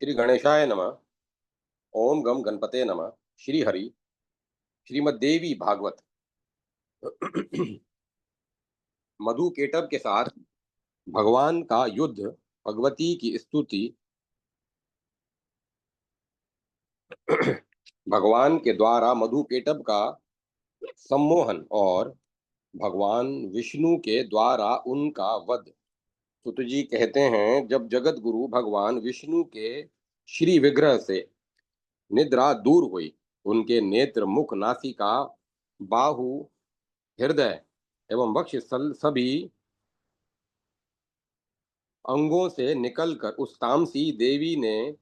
श्री गणेशाय नमः। ओम गम गणपते नमः। श्री हरि। श्रीमद्देवी भागवत। मधु केटव के साथ भगवान का युद्ध, भगवती की स्तुति, भगवान के द्वारा मधु केटव का सम्मोहन और भगवान विष्णु के द्वारा उनका वध। सुत जी कहते हैं, जब जगत गुरु भगवान विष्णु के श्री विग्रह से निद्रा दूर हुई, उनके नेत्र, मुख, नासिका, बाहु, हृदय एवं वक्षस्थल सभी अंगों से निकलकर उस तामसी देवी ने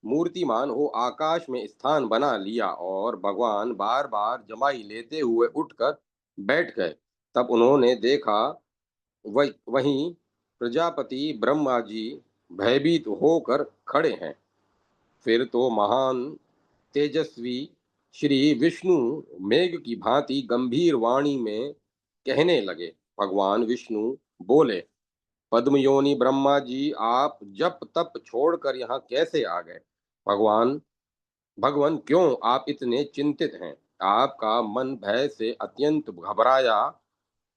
मूर्तिमान हो आकाश में स्थान बना लिया और भगवान बार बार जमाई लेते हुए उठकर बैठ गए। तब उन्होंने देखा, वहीं प्रजापति ब्रह्मा जी भयभीत होकर खड़े हैं। फिर तो महान तेजस्वी श्री विष्णु मेघ की भांति गंभीर वाणी में कहने लगे। भगवान विष्णु बोले, पद्मयोनि ब्रह्मा जी, आप जप तप छोड़कर यहाँ कैसे आ गए? भगवान भगवान, क्यों आप इतने चिंतित हैं? आपका मन भय से अत्यंत घबराया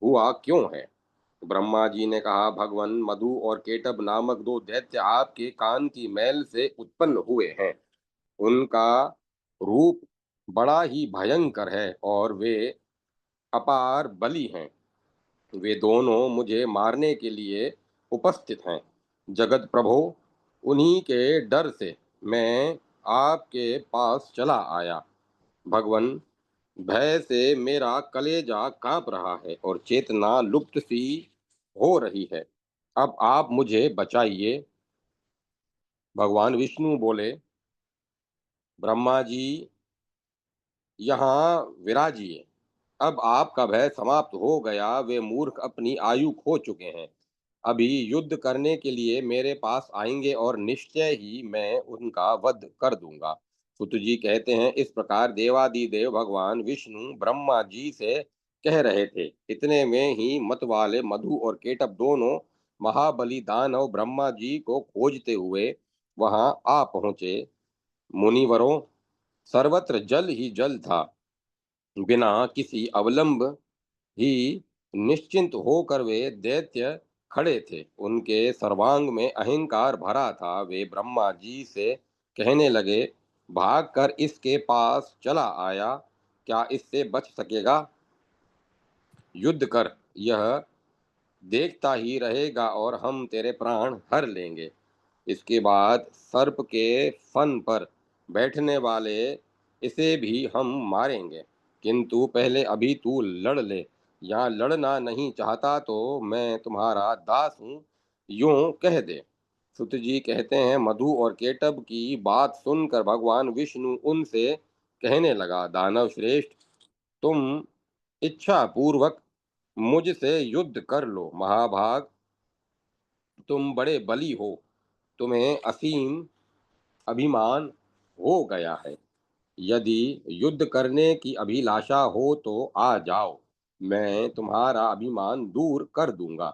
हुआ क्यों है? ब्रह्मा जी ने कहा, भगवान, मधु और केटब नामक दो दैत्य आपके कान की मैल से उत्पन्न हुए हैं। उनका रूप बड़ा ही भयंकर है और वे अपार बली हैं। वे दोनों मुझे मारने के लिए उपस्थित हैं। जगत प्रभो, उन्हीं के डर से मैं आपके पास चला आया। भगवन, भय से मेरा कलेजा कांप रहा है और चेतना लुप्त सी हो रही है। अब आप मुझे बचाइए। भगवान विष्णु बोले, ब्रह्मा जी, यहाँ विराजिए। अब आपका भय समाप्त हो गया। वे मूर्ख अपनी आयु खो चुके हैं। अभी युद्ध करने के लिए मेरे पास आएंगे और निश्चय ही मैं उनका वध कर दूंगा। सुत जी कहते हैं, इस प्रकार देवादिदेव भगवान विष्णु ब्रह्मा जी से कह रहे थे। इतने में ही मतवाले मधु और केटब दोनों महाबली दानव ब्रह्मा जी को खोजते हुए वहां आ पहुंचे। मुनिवरों, सर्वत्र जल ही जल था। बिना किसी अवलंब ही निश्चिंत होकर वे दैत्य खड़े थे। उनके सर्वांग में अहंकार भरा था। वे ब्रह्मा जी से कहने लगे, भागकर इसके पास चला आया, क्या इससे बच सकेगा? युद्ध कर, यह देखता ही रहेगा और हम तेरे प्राण हर लेंगे। इसके बाद सर्प के फन पर बैठने वाले इसे भी हम मारेंगे। किंतु पहले अभी तू लड़ ले। यहाँ लड़ना नहीं चाहता तो मैं तुम्हारा दास हूँ, यूं कह दे। सुत जी कहते हैं, मधु और केटब की बात सुनकर भगवान विष्णु उनसे कहने लगा, दानव श्रेष्ठ, तुम इच्छा पूर्वक मुझसे युद्ध कर लो। महाभाग, तुम बड़े बली हो, तुम्हें असीम अभिमान हो गया है। यदि युद्ध करने की अभिलाषा हो तो आ जाओ, मैं तुम्हारा अभिमान दूर कर दूंगा।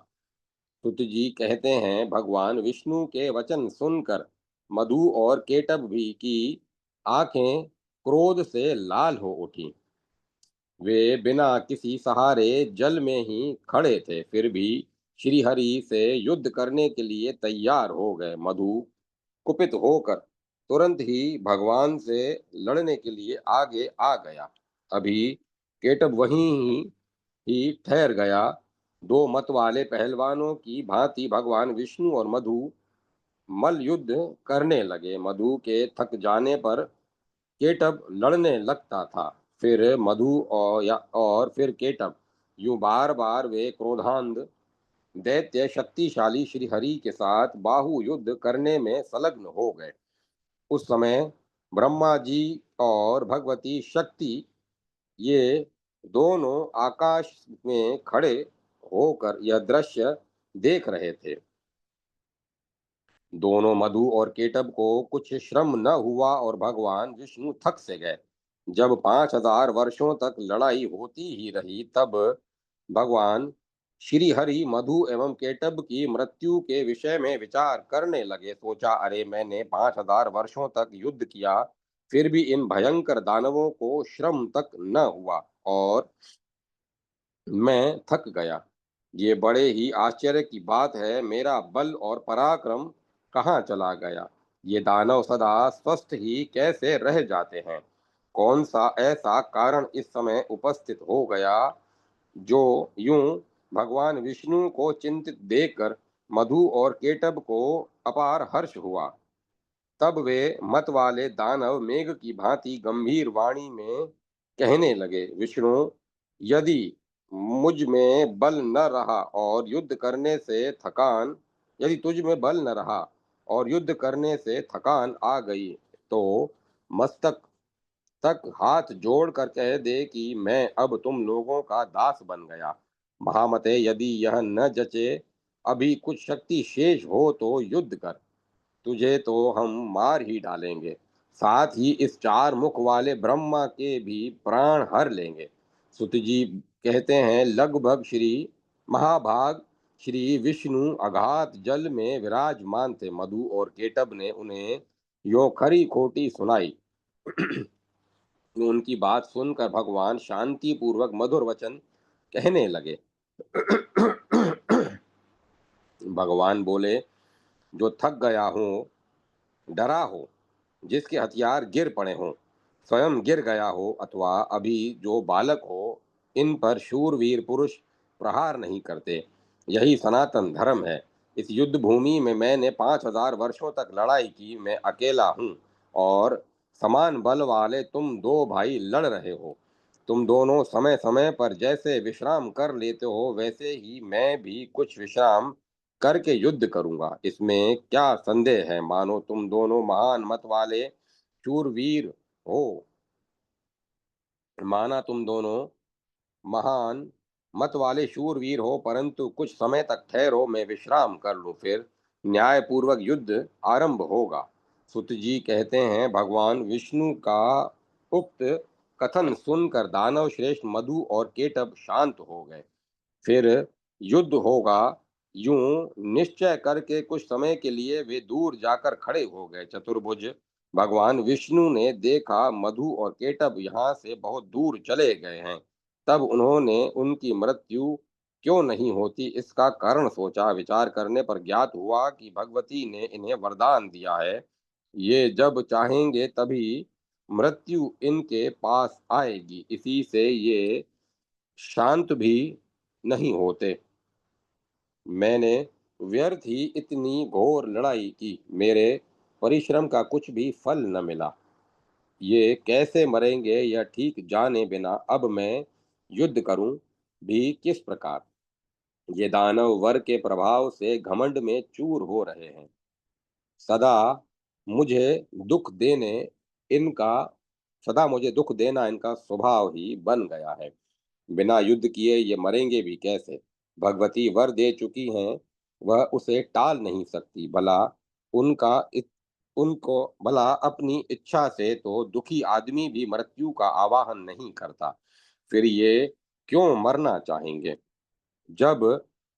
सुत जी कहते हैं, भगवान विष्णु के वचन सुनकर मधु और केटब भी की आंखें क्रोध से लाल हो उठी। वे बिना किसी सहारे जल में ही खड़े थे, फिर भी श्री हरि से युद्ध करने के लिए तैयार हो गए। मधु कुपित होकर तुरंत ही भगवान से लड़ने के लिए आगे आ गया। अभी केटब वहीं ही ठहर गया। दो मत वाले पहलवानों की भांति भगवान विष्णु और मधु मल युद्ध करने लगे। मधु के थक जाने पर केटब लड़ने लगता था। फिर मधु और फिर केटब, यूं बार बार वे क्रोधांध दैत्य शक्तिशाली श्री हरि के साथ बाहु युद्ध करने में संलग्न हो गए। उस समय ब्रह्मा जी और भगवती शक्ति, ये दोनों आकाश में खड़े होकर यह दृश्य देख रहे थे। दोनों मधु और केटब को कुछ श्रम न हुआ और भगवान विष्णु थक से गए। जब 5000 वर्षों तक लड़ाई होती ही रही, तब भगवान श्री हरि मधु एवं केटब की मृत्यु के विषय में विचार करने लगे। सोचा, अरे मैंने 5,000 वर्षों तक युद्ध किया, फिर भी इन भयंकर दानवों को श्रम तक न हुआ और मैं थक गया। ये बड़े ही आश्चर्य की बात है, मेरा बल और पराक्रम कहाँ चला गया। ये दानव सदा स्वस्थ ही कैसे रह जाते हैं। कौन सा ऐसा कारण इस समय उपस्थित हो गया जो यूं भगवान विष्णु को चिंतित देखकर मधु और केटब को अपार हर्ष हुआ। तब वे मत वाले दानव मेघ की भांति गंभीर वाणी में कहने लगे, विष्णु, यदि मुझ में बल न रहा और युद्ध करने से थकान यदि तुझ में बल न रहा और युद्ध करने से थकान आ गई, तो मस्तक तक हाथ जोड़कर कह दे कि मैं अब तुम लोगों का दास बन गया। महामते, यदि यह न जचे, अभी कुछ शक्ति शेष हो तो युद्ध कर। तुझे तो हम मार ही डालेंगे, साथ ही इस 4 मुख वाले ब्रह्मा के भी प्राण हर लेंगे। सुत जी कहते हैं, लगभग श्री महाभाग श्री विष्णु अघात जल में विराजमान थे। मधु और केटब ने उन्हें यो खरी खोटी सुनाई। उनकी बात सुनकर भगवान शांति पूर्वक मधुर वचन कहने लगे। भगवान बोले, जो थक गया हो, डरा हो, जिसके हथियार गिर पड़े हों, स्वयं गिर गया हो अथवा अभी जो बालक हो, इन पर शूरवीर पुरुष प्रहार नहीं करते। यही सनातन धर्म है। इस युद्ध भूमि में मैंने 5,000 वर्षों तक लड़ाई की, मैं अकेला हूँ और समान बल वाले तुम दो भाई लड़ रहे हो। तुम दोनों समय समय पर जैसे विश्राम कर लेते हो, वैसे ही मैं भी कुछ विश्राम करके युद्ध करूंगा। इसमें क्या संदेह है। मानो तुम दोनों महान मत वाले शूरवीर हो माना तुम दोनों महान मत वाले शूरवीर हो, परंतु कुछ समय तक ठहरो, मैं विश्राम कर लूं, फिर न्यायपूर्वक युद्ध आरंभ होगा। सुत जी कहते हैं, भगवान विष्णु का उक्त कथन सुनकर दानव श्रेष्ठ मधु और केटब शांत हो गए। फिर युद्ध होगा, यूं निश्चय करके कुछ समय के लिए वे दूर जाकर खड़े हो गए। चतुर्भुज भगवान विष्णु ने देखा मधु और केटब यहाँ से बहुत दूर चले गए हैं। तब उन्होंने उनकी मृत्यु क्यों नहीं होती इसका कारण सोचा। विचार करने पर ज्ञात हुआ कि भगवती ने इन्हें वरदान दिया है, ये जब चाहेंगे तभी मृत्यु इनके पास आएगी। इसी से ये शांत भी नहीं होते। मैंने व्यर्थ ही इतनी घोर लड़ाई की, मेरे परिश्रम का कुछ भी फल न मिला। ये कैसे मरेंगे यह ठीक जाने बिना अब मैं युद्ध करूं भी किस प्रकार। ये दानव वर के प्रभाव से घमंड में चूर हो रहे हैं। सदा मुझे दुख देने इनका सदा मुझे दुख देना इनका स्वभाव ही बन गया है। बिना युद्ध किए ये मरेंगे भी कैसे। भगवती वर दे चुकी हैं, वह उसे टाल नहीं सकती। उनका इत, उनको भला अपनी इच्छा से तो दुखी आदमी भी मृत्यु का आवाहन नहीं करता, फिर ये क्यों मरना चाहेंगे। जब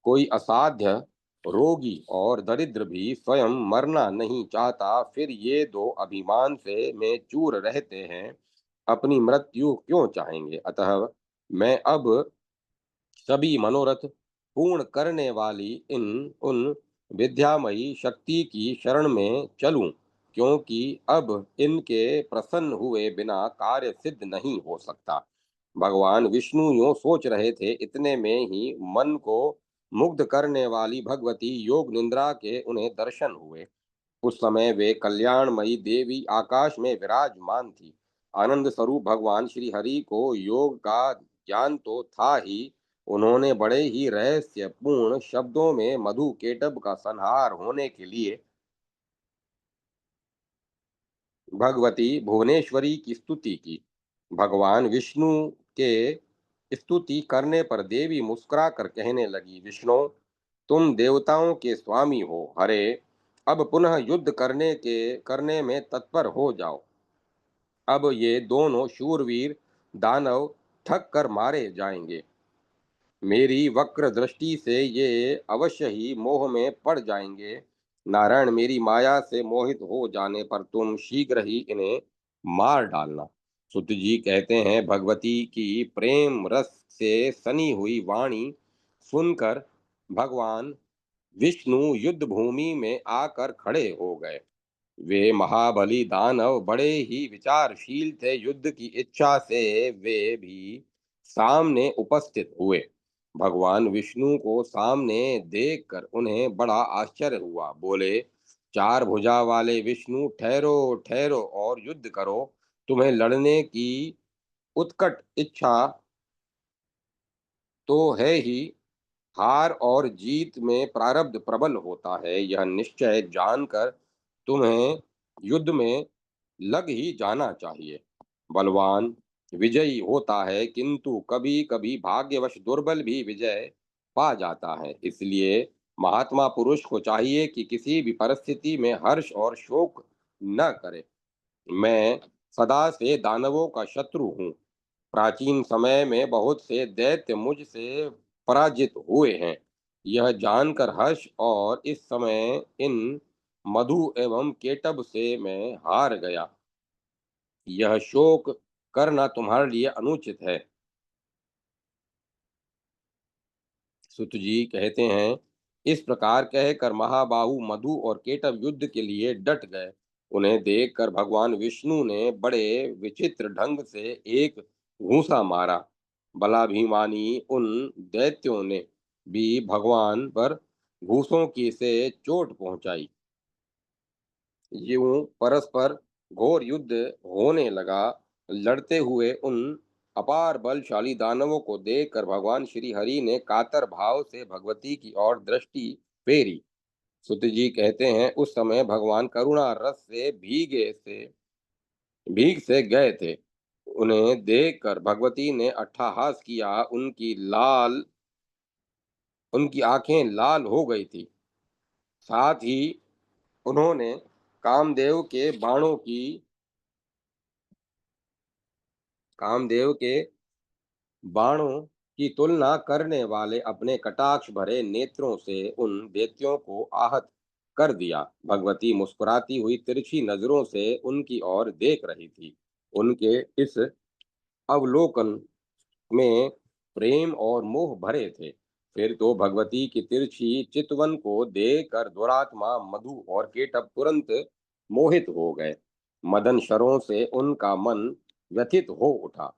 कोई असाध्य, रोगी और दरिद्र भी स्वयं मरना नहीं चाहता, फिर ये दो अभिमान से में चूर रहते हैं, अपनी मृत्यु क्यों चाहेंगे। अतः मैं अब सभी मनोरथ पूर्ण करने वाली इन उन विद्यामयी शक्ति की शरण में चलूं, क्योंकि अब इनके प्रसन्न हुए बिना कार्य सिद्ध नहीं हो सकता। भगवान विष्णु यूं सोच रहे थे, इतने में ही मन को मुग्ध करने वाली भगवती योग निद्रा के उन्हें दर्शन हुए। उस समय वे कल्याणमयी देवी आकाश में विराजमान थी। आनंद स्वरूप भगवान श्री हरि को योग का ज्ञान तो था ही, उन्होंने बड़े ही रहस्यपूर्ण शब्दों में मधु केटब का संहार होने के लिए भगवती भुवनेश्वरी की स्तुति की। भगवान विष्णु के स्तुति करने पर देवी मुस्कुराकर कहने लगी, विष्णु, तुम देवताओं के स्वामी हो। हरे, अब पुनः युद्ध करने में तत्पर हो जाओ। अब ये दोनों शूरवीर दानव थक कर मारे जाएंगे। मेरी वक्र दृष्टि से ये अवश्य ही मोह में पड़ जाएंगे। नारायण, मेरी माया से मोहित हो जाने पर तुम शीघ्र ही इन्हें मार डालना। सुत जी कहते हैं, भगवती की प्रेम रस से सनी हुई वाणी सुनकर भगवान विष्णु युद्ध भूमि में आकर खड़े हो गए। वे महाबली दानव बड़े ही विचारशील थे। युद्ध की इच्छा से वे भी सामने उपस्थित हुए। भगवान विष्णु को सामने देखकर उन्हें बड़ा आश्चर्य हुआ। बोले, चार भुजा वाले विष्णु, ठहरो ठहरो और युद्ध करो। तुम्हें लड़ने की उत्कट इच्छा तो है ही, हार और जीत में प्रारब्ध प्रबल होता है, यह निश्चय जानकर तुम्हें युद्ध में लग ही जाना चाहिए। बलवान विजयी होता है, किंतु कभी कभी भाग्यवश दुर्बल भी विजय पा जाता है। इसलिए महात्मा पुरुष को चाहिए कि किसी भी परिस्थिति में हर्ष और शोक न करे। मैं सदा से दानवों का शत्रु हूँ। प्राचीन समय में बहुत से दैत्य मुझसे पराजित हुए हैं। यह जानकर हर्ष और इस समय इन मधु एवं केटब से मैं हार गया। यह शोक करना तुम्हारे लिए अनुचित है। सुत जी कहते हैं, इस प्रकार कहकर महाबाहु मधु और केटव युद्ध के लिए डट गए। उन्हें देखकर भगवान विष्णु ने बड़े विचित्र ढंग से एक घूंसा मारा। बलाभिमानी उन दैत्यों ने भी भगवान पर घूंसों की से चोट पहुंचाई। यूं परस्पर घोर युद्ध होने लगा। लड़ते हुए उन अपार बलशाली दानवों को देखकर भगवान श्री हरि ने कातर भाव से भगवती की ओर दृष्टि फेरी। सुत जी कहते हैं, उस समय भगवान करुणा रस से भीग से गए थे। उन्हें देखकर भगवती ने अट्टहास किया। उनकी आंखें लाल हो गई थी। साथ ही उन्होंने कामदेव के बाणों की कामदेव के बाणों की तुलना करने वाले अपने कटाक्ष भरे नेत्रों से उन दैत्यों को आहत कर दिया। भगवती मुस्कुराती हुई तिरछी नजरों से उनकी ओर देख रही थी। उनके इस अवलोकन में प्रेम और मोह भरे थे। फिर तो भगवती की तिरछी चितवन को देखकर दुरात्मा मधु और केटप तुरंत मोहित हो गए। मदन शरों से उनका मन व्यथित हो उठा।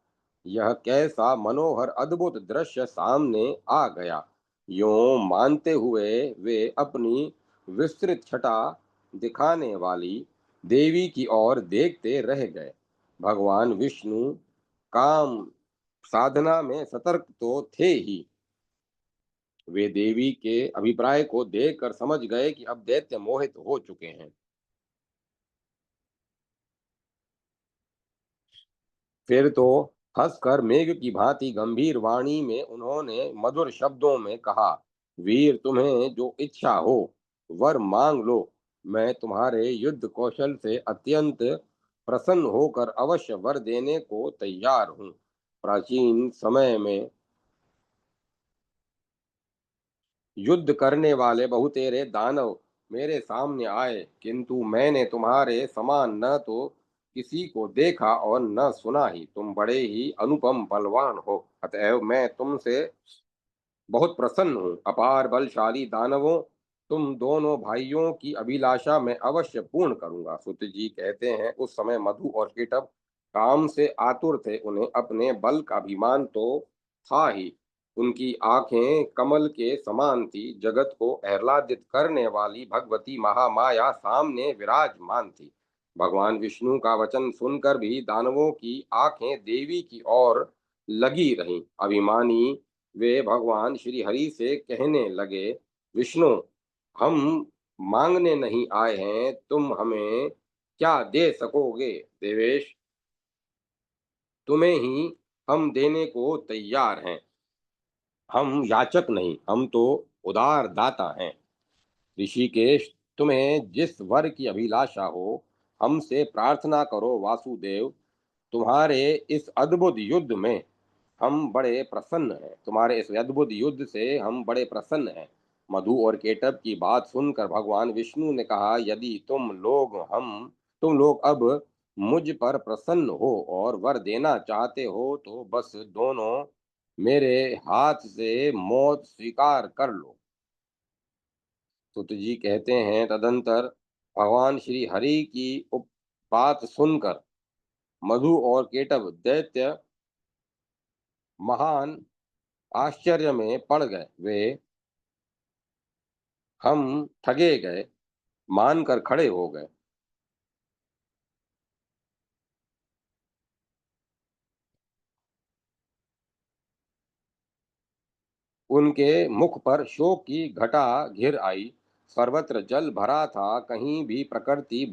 यह कैसा मनोहर अद्भुत दृश्य सामने आ गया। यों मानते हुए वे अपनी विस्तृत छटा दिखाने वाली देवी की ओर देखते रह गए। भगवान विष्णु काम साधना में सतर्क तो थे ही। वे देवी के अभिप्राय को देखकर समझ गए कि अब दैत्य मोहित हो चुके हैं। फिर तो हंसकर मेघ की भांति गंभीर वाणी में उन्होंने मधुर शब्दों में कहा, वीर, तुम्हें जो इच्छा हो वर मांग लो। मैं तुम्हारे युद्ध कौशल से अत्यंत प्रसन्न होकर अवश्य वर देने को तैयार हूँ। प्राचीन समय में युद्ध करने वाले बहुतेरे दानव मेरे सामने आए, किंतु मैंने तुम्हारे समान न तो किसी को देखा और न सुना ही। तुम बड़े ही अनुपम बलवान हो, अतएव मैं तुमसे बहुत प्रसन्न हूँ। अपार बलशाली दानवों, तुम दोनों भाइयों की अभिलाषा मैं अवश्य पूर्ण करूंगा। सुत जी कहते हैं, उस समय मधु और कीटक काम से आतुर थे। उन्हें अपने बल का अभिमान तो था ही, उनकी आंखें कमल के समान थी। जगत को आह्लादित करने वाली भगवती महामाया सामने विराजमान थी। भगवान विष्णु का वचन सुनकर भी दानवों की आंखें देवी की ओर लगी रहीं। अभिमानी वे भगवान श्री हरि से कहने लगे, विष्णु, हम मांगने नहीं आए हैं, तुम हमें क्या दे सकोगे? देवेश, तुम्हें ही हम देने को तैयार हैं। हम याचक नहीं, हम तो उदार दाता हैं। ऋषिकेश, तुम्हें जिस वर की अभिलाषा हो हमसे प्रार्थना करो। वासुदेव, तुम्हारे इस अद्भुत युद्ध में हम बड़े प्रसन्न हैं, तुम्हारे इस अद्भुत युद्ध से हम बड़े प्रसन्न हैं। मधु और केटव की बात सुनकर भगवान विष्णु ने कहा, यदि तुम लोग अब मुझ पर प्रसन्न हो और वर देना चाहते हो तो बस दोनों मेरे हाथ से मौत स्वीकार कर लो। सुत जी कहते हैं, तदंतर भगवान श्री हरि की बात सुनकर मधु और केटव दैत्य महान आश्चर्य में पड़ गए। वे हम ठगे गए मानकर खड़े हो गए। उनके मुख पर शोक की घटा घिर आई। सर्वत्र जल भरा था, कहीं भी प्राकृतिक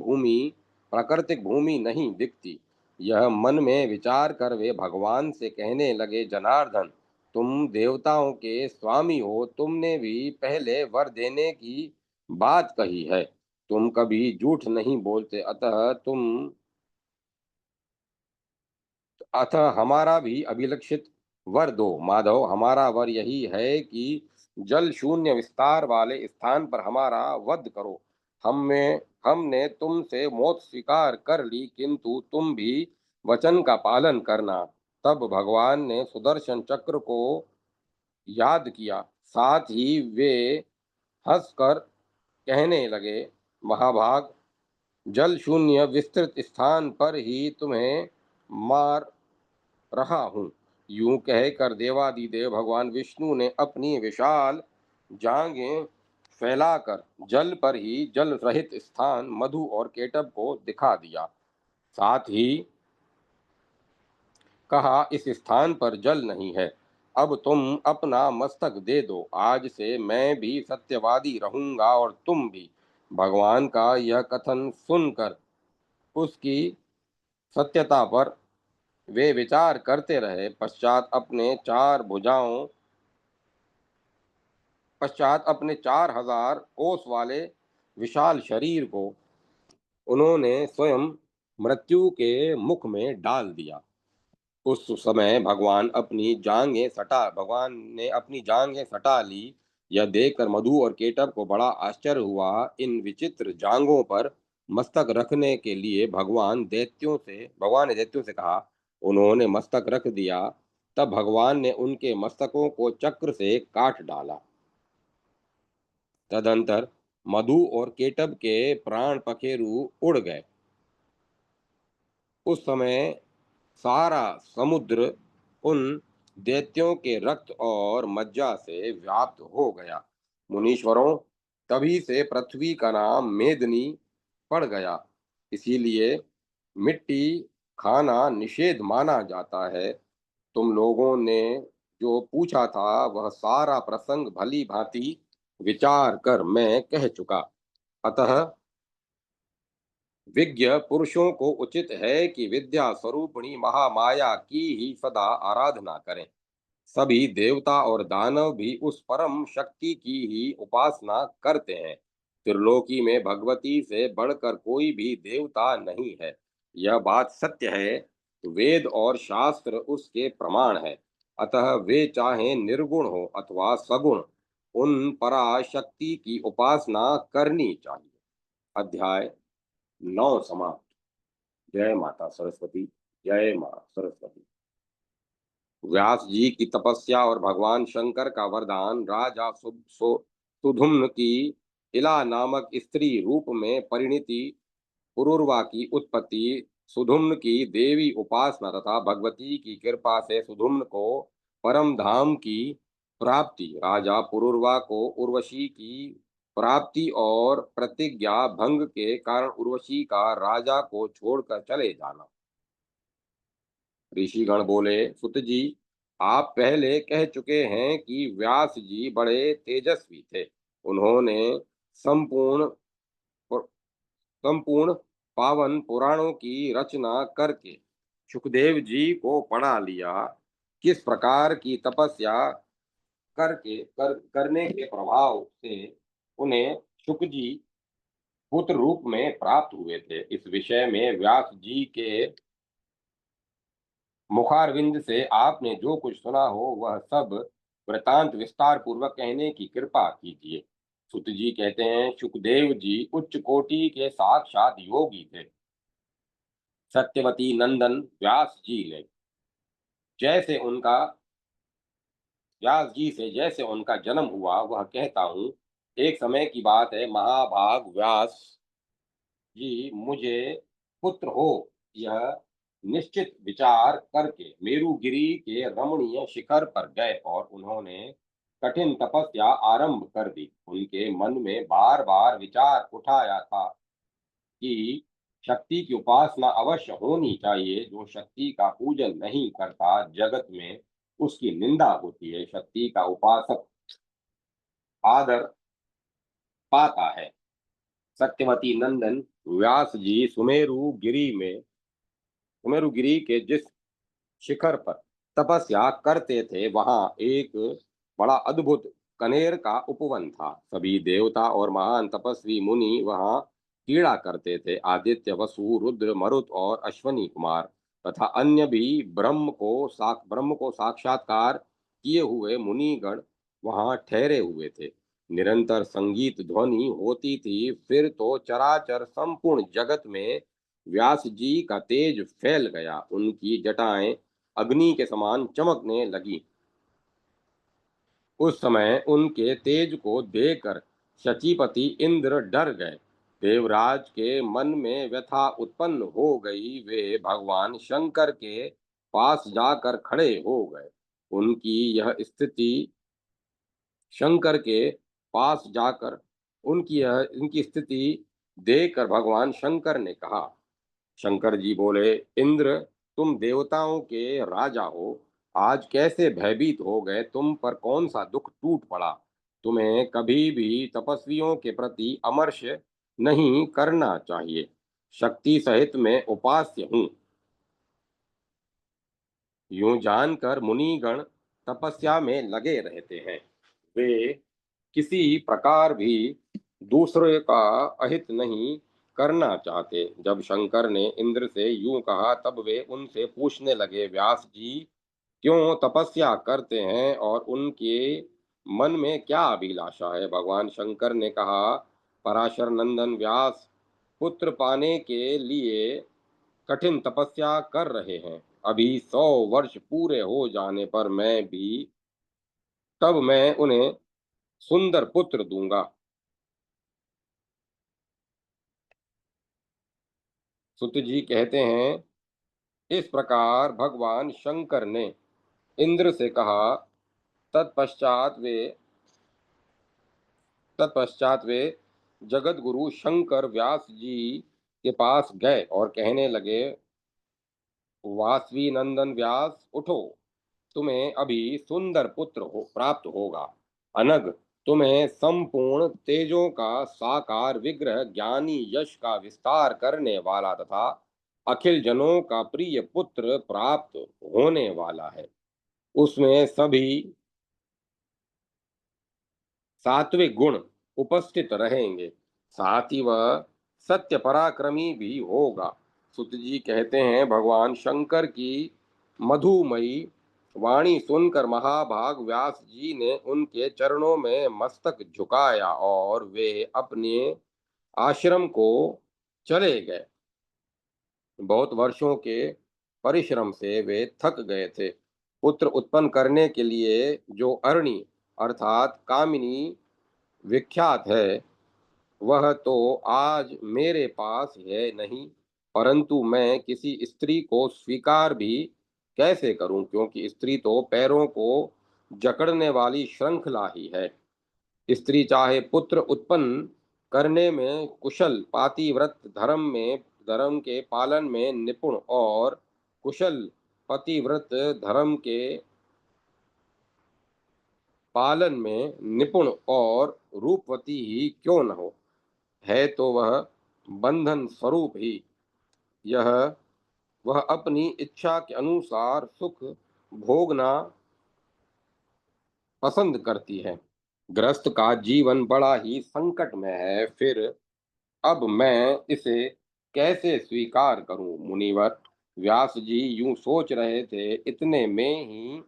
भूमि नहीं दिखती। यह मन में विचार कर वे भगवान से कहने लगे, जनार्दन, तुम देवताओं के स्वामी हो, तुमने भी पहले वर देने की बात कही है। तुम कभी झूठ नहीं बोलते, अतः हमारा भी अभिलषित वर दो। माधव, हमारा वर यही है कि जल शून्य विस्तार वाले स्थान पर हमारा वध करो। हमने तुमसे मौत स्वीकार कर ली, किंतु तुम भी वचन का पालन करना। तब भगवान ने सुदर्शन चक्र को याद किया। साथ ही वे हंसकर कहने लगे, महाभाग, जल शून्य विस्तृत स्थान पर ही तुम्हें मार रहा हूँ। यूं कहकर देवादिदेव भगवान विष्णु ने अपनी विशाल जांघें फैलाकर जल पर ही जल रहित स्थान मधु और केटव को दिखा दिया। साथ ही कहा, इस स्थान पर जल नहीं है, अब तुम अपना मस्तक दे दो। आज से मैं भी सत्यवादी रहूंगा और तुम भी। भगवान का यह कथन सुनकर उसकी सत्यता पर वे विचार करते रहे। पश्चात अपने 4,000 कोस वाले विशाल शरीर को उन्होंने स्वयं मृत्यु के मुख में डाल दिया। उस समय भगवान ने अपनी जांघें सटा ली। यह देखकर मधु और केटव को बड़ा आश्चर्य हुआ। इन विचित्र जांघों पर मस्तक रखने के लिए भगवान ने दैत्यों से कहा। उन्होंने मस्तक रख दिया। तब भगवान ने उनके मस्तकों को चक्र से काट डाला। तदंतर मधु और केटव के प्राण पखेरु उड़ गए। उस समय सारा समुद्र उन दैत्यों के रक्त और मज्जा से व्याप्त हो गया। मुनीश्वरों, तभी से पृथ्वी का नाम मेदिनी पड़ गया। इसीलिए मिट्टी खाना निषेध माना जाता है। तुम लोगों ने जो पूछा था वह सारा प्रसंग भली भांति विचार कर मैं कह चुका। अतः विज्ञ पुरुषों को उचित है कि विद्या स्वरूपिणी महामाया की ही सदा आराधना करें। सभी देवता और दानव भी उस परम शक्ति की ही उपासना करते हैं। त्रिलोकी में भगवती से बढ़कर कोई भी देवता नहीं है। यह बात सत्य है। वेद और शास्त्र उसके प्रमाण है। अतः वे चाहे निर्गुण हो अथवा सगुण, उन पराशक्ति की उपासना करनी चाहिए। अध्याय 9 समाप्त। जय माता सरस्वती। जय मां सरस्वती। व्यास जी की तपस्या और भगवान शंकर का वरदान। राजा सुधुम्न की इला नामक स्त्री रूप में परिणति, पुरुरवा की उत्पत्ति, सुधुम्न की देवी उपासना तथा भगवती की कृपा से सुधुम्न को परम धाम की प्राप्ति। राजा पुरुरवा को उर्वशी की प्राप्ति और प्रतिज्ञा भंग के कारण उर्वशी का राजा को छोड़कर चले जाना। ऋषिगण बोले, सुत जी, आप पहले कह चुके हैं कि व्यास जी बड़े तेजस्वी थे। उन्होंने संपूर्ण संपूर्ण पावन पुराणों की रचना करके सुखदेव जी को पढ़ा लिया। किस प्रकार की तपस्या करने के प्रभाव से उन्हें शुक जी पुत्र रूप में प्राप्त हुए थे, इस विषय में व्यास जी के मुखारविंद से आपने जो कुछ सुना हो वह सब वृतांत विस्तार पूर्वक कहने की कृपा कीजिए। सुत जी कहते हैं, सुखदेव जी उच्च कोटि के साक्षात योगी थे। सत्यवती नंदन व्यास जी ने जैसे उनका व्यास जी से जैसे उनका जन्म हुआ, वह कहता हूँ। एक समय की बात है, महाभाग व्यास जी मुझे पुत्र हो यह निश्चित विचार करके मेरुगिरी के रमणीय शिखर पर गए और उन्होंने कठिन तपस्या आरंभ कर दी। उनके मन में बार बार विचार उठाया था कि शक्ति की उपासना अवश्य होनी चाहिए। जो शक्ति का पूजन नहीं करता, जगत में उसकी निंदा होती है। शक्ति का उपासक आदर पाता है। सत्यवती नंदन व्यास जी सुमेरु गिरी के जिस शिखर पर तपस्या करते थे, वहां एक बड़ा अद्भुत कनेर का उपवन था। सभी देवता और महान तपस्वी मुनि वहां क्रीड़ा करते थे। आदित्य, वसु, रुद्र, मरुत और अश्वनी कुमार तथा अन्य भी ब्रह्म को साक्षात्कार किए हुए मुनिगण वहां ठहरे हुए थे। निरंतर संगीत ध्वनि होती थी। फिर तो चराचर संपूर्ण जगत में व्यास जी का तेज फैल गया। उनकी जटाएं अग्नि के समान चमकने लगी। उस समय उनके तेज को देखकर शचीपति इंद्र डर गए। देवराज के मन में व्यथा उत्पन्न हो गई। वे भगवान शंकर के पास जाकर खड़े हो गए। उनकी यह स्थिति शंकर के पास जाकर उनकी यह इनकी स्थिति देखकर भगवान शंकर ने कहा। शंकर जी बोले, इंद्र, तुम देवताओं के राजा हो, आज कैसे भयभीत हो गए? तुम पर कौन सा दुख टूट पड़ा? तुम्हें कभी भी तपस्वियों के प्रति अमर्ष नहीं करना चाहिए। शक्ति सहित मैं उपास्य हूँ। यूं जानकर मुनिगण तपस्या में लगे रहते हैं। वे किसी प्रकार भी दूसरे का अहित नहीं करना चाहते। जब शंकर ने इंद्र से यूं कहा, तब वे उनसे पूछने लगे, व्यास जी क्यों तपस्या करते हैं और उनके मन में क्या अभिलाषा है? भगवान शंकर ने कहा, पराशर नंदन व्यास पुत्र पाने के लिए कठिन तपस्या कर रहे हैं। अभी 100 वर्ष पूरे हो जाने पर तब मैं उन्हें सुंदर पुत्र दूंगा। सुत जी कहते हैं, इस प्रकार भगवान शंकर ने इंद्र से कहा। तत्पश्चात वे तत्पश्चात वे जगत गुरु शंकर व्यास जी के पास गए और कहने लगे, वासवी नंदन व्यास, उठो, तुम्हें अभी सुंदर पुत्र प्राप्त होगा। अनग, तुम्हें संपूर्ण तेजों का साकार विग्रह, ज्ञानी यश का विस्तार करने वाला तथा अखिल जनों का प्रिय पुत्र प्राप्त होने वाला है। उसमें सभी सात्विक गुण उपस्थित रहेंगे। साथ ही वह सत्य पराक्रमी भी होगा। सुत जी कहते हैं, भगवान शंकर की मधुमयी वाणी सुनकर महाभाग व्यास जी ने उनके चरणों में मस्तक झुकाया और वे अपने आश्रम को चले गए। बहुत वर्षों के परिश्रम से वे थक गए थे। पुत्र उत्पन्न करने के लिए जो अरणी अर्थात कामिनी विख्यात है, वह तो आज मेरे पास है नहीं। परंतु मैं किसी स्त्री को स्वीकार भी कैसे करूं, क्योंकि स्त्री तो पैरों को जकड़ने वाली श्रृंखला ही है। स्त्री चाहे पुत्र उत्पन्न करने में कुशल, पातिव्रत धर्म के पालन में निपुण और कुशल पतिव्रत धर्म के पालन में निपुण और रूपवती ही क्यों न हो, है तो वह बंधन स्वरूप ही। यह वह अपनी इच्छा के अनुसार सुख भोगना पसंद करती है। गृहस्थ का जीवन बड़ा ही संकट में है। फिर अब मैं इसे कैसे स्वीकार करूं? मुनिवर, व्यास जी यूं सोच रहे थे, इतने में ही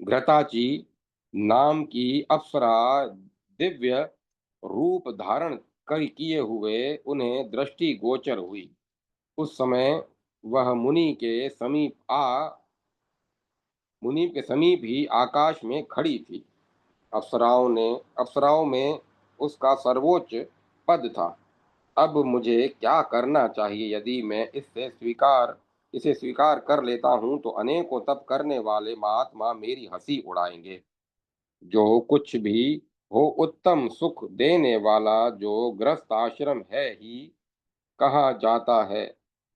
घृताची नाम की अप्सरा दिव्य रूप धारण कर किए हुए उन्हें दृष्टि गोचर हुई। उस समय वह मुनि के समीप ही आकाश में खड़ी थी। अप्सराओं में उसका सर्वोच्च पद था। अब मुझे क्या करना चाहिए? यदि मैं इसे स्वीकार कर लेता हूँ तो अनेकों तप करने वाले महात्मा मेरी हंसी उड़ाएंगे। जो कुछ भी हो, उत्तम सुख देने वाला जो गृहस्थ आश्रम है ही कहा जाता है।